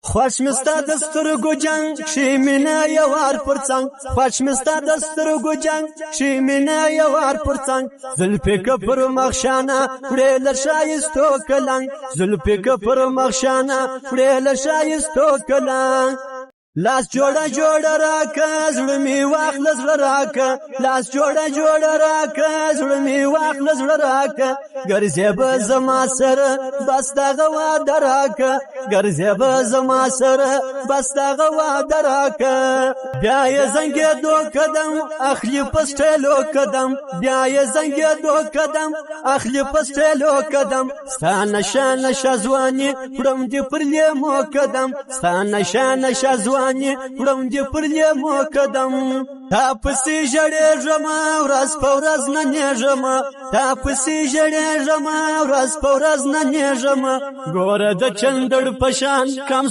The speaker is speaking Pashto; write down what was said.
خوش مستا د سترګو جنگ شي مینا یوار پر څنګ خوش مستا د سترګو جنگ شي مینا یوار پر څنګ زلفې ک پر مخشانه وړې له شایستو کلنګ زلفې ک پر مخشانه وړې له شایستو کلنګ لاس جوړه جوړه راکه زړه می واخله زړه راکه لاس جوړه جوړه راکه زړه می واخله زړه راکه ګرځې به زما سره بس دغه واده راکه ګرځې به زما سره بس دغه واده راکه بیا یې زنګېدو قدم اخلي په سټیلو قدم بیا یې زنګېدو قدم اخلي په سټیلو قدم ستا نشه نشه ځواني وړم دې پر لیمو قدم ستا نشه نشه ځواني وړم دې پر لیمو قدم تا پسې ژړېږم ورځ په ورځ نه نیږم تا پسې ژړېږم ورځ په ورځ نه نیږم ګوره د چندړ په شان کم